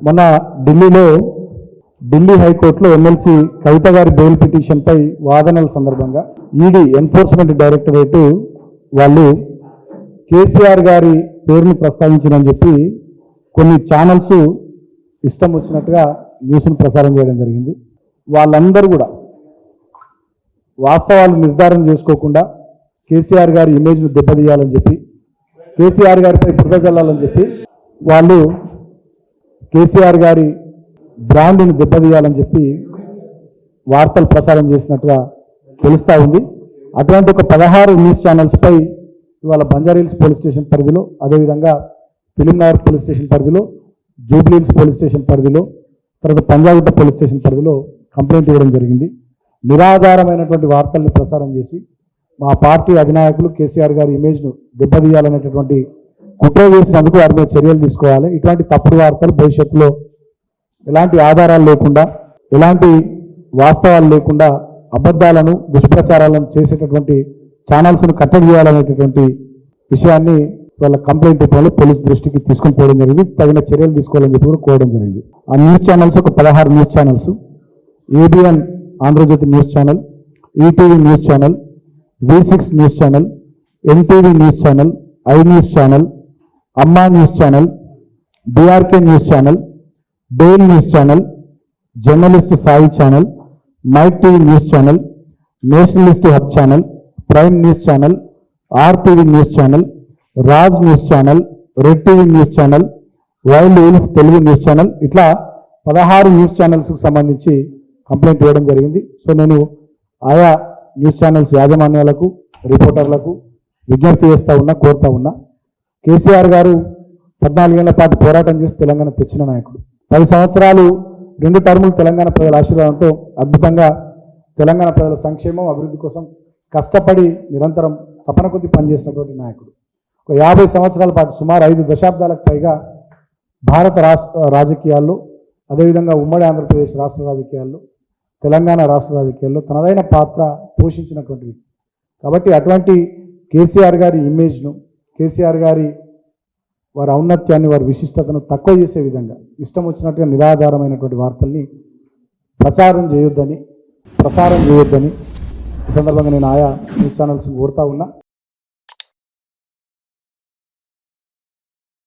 మొన్న ఢిల్లీ హైకోర్టులో ఎమ్మెల్సీ కవిత గారి బెయిల్ పిటిషన్పై వాదనల సందర్భంగా ఈడీ ఎన్ఫోర్స్మెంట్ డైరెక్టరేట్ వాళ్ళు కేసీఆర్ గారి పేరును ప్రస్తావించిందని చెప్పి కొన్ని ఛానల్స్ ఇష్టం వచ్చినట్టుగా న్యూస్ను ప్రసారం చేయడం జరిగింది. వాళ్ళందరూ కూడా వాస్తవాలు నిర్ధారణ చేసుకోకుండా కేసీఆర్ గారి ఇమేజ్ను దెబ్బతీయాలని చెప్పి, కేసీఆర్ గారిపై బురద చల్లాలని చెప్పి వాళ్ళు కేసీఆర్ గారి బ్రాండ్ని దెబ్బతీయాలని చెప్పి వార్తలు ప్రసారం చేసినట్టుగా తెలుస్తూ ఉంది. అటువంటి ఒక 16 న్యూస్ ఛానల్స్పై ఇవాళ బంజారాహిల్స్ పోలీస్ స్టేషన్ పరిధిలో, అదేవిధంగా ఫిలింనగర్ పోలీస్ స్టేషన్ పరిధిలో, జూబ్లీహిల్స్ పోలీస్ స్టేషన్ పరిధిలో, తర్వాత పంజాగుట్ట పోలీస్ స్టేషన్ పరిధిలో కంప్లైంట్ ఇవ్వడం జరిగింది. నిరాధారమైనటువంటి వార్తల్ని ప్రసారం చేసి మా పార్టీ అధినాయకులు కేసీఆర్ గారి ఇమేజ్ను దెబ్బతీయాలనేటటువంటి కుట్ర చేసినందుకు వారి మీద చర్యలు తీసుకోవాలి. ఇటువంటి తప్పుడు వార్తలు భవిష్యత్తులో ఎలాంటి ఆధారాలు లేకుండా, ఎలాంటి వాస్తవాలు లేకుండా అబద్ధాలను, దుష్ప్రచారాలను చేసేటటువంటి ఛానల్స్ను కట్టడి చేయాలనేటటువంటి విషయాన్ని వాళ్ళ కంప్లైంట్ రూపంలో పోలీసు దృష్టికి తీసుకొని పోవడం జరిగింది. తగిన చర్యలు తీసుకోవాలని చెప్పి కూడా కోరడం జరిగింది. ఆ న్యూస్ ఛానల్స్ ఒక 16 news channels: ABN Andhrajyothi news channel, ETV news channel, V6 news channel, NTV news channel, I news channel, Amma news channel, BRK news channel, dial news channel, journalist Sai channel, mic TV news channel, nationalist hub channel, prime news channel, RTV news channel, Raj news channel, red TV news channel, wild wolf Telugu news channel, ఇట్లా 16 news ఛానల్స్కి సంబంధించి complaint ఇవ్వడం జరిగింది. So నేను ఆయా news channels యాజమాన్యాలకు, రిపోర్టర్లకు విజ్ఞప్తి కోరుతా ఉన్నా. కేసీఆర్ గారు 14 ఏళ్ల పాటు పోరాటం చేసి తెలంగాణ తెచ్చిన నాయకుడు. 10 సంవత్సరాలు 2 టర్ములు తెలంగాణ ప్రజల ఆశీర్వాదంతో అద్భుతంగా తెలంగాణ ప్రజల సంక్షేమం, అభివృద్ధి కోసం కష్టపడి నిరంతరం తపన కొద్ది పనిచేసినటువంటి నాయకుడు. ఒక 50 సంవత్సరాల పాటు, సుమారు 5 దశాబ్దాలకు పైగా భారత రాజకీయాల్లో, అదేవిధంగా ఉమ్మడి ఆంధ్రప్రదేశ్ రాష్ట్ర రాజకీయాల్లో, తెలంగాణ రాష్ట్ర రాజకీయాల్లో తనదైన పాత్ర పోషించినటువంటి వ్యక్తి. కాబట్టి అటువంటి కేసీఆర్ గారి ఇమేజ్ను, కేసీఆర్ గారి వారి ఔన్నత్యాన్ని, వారి విశిష్టతను తక్కువ చేసే విధంగా ఇష్టం వచ్చినట్టుగా నిరాధారమైనటువంటి వార్తల్ని ప్రసారం చేయొద్దని ఈ సందర్భంగా నేను ఆయా న్యూస్ ఛానల్స్ని కోరుతా ఉన్నా.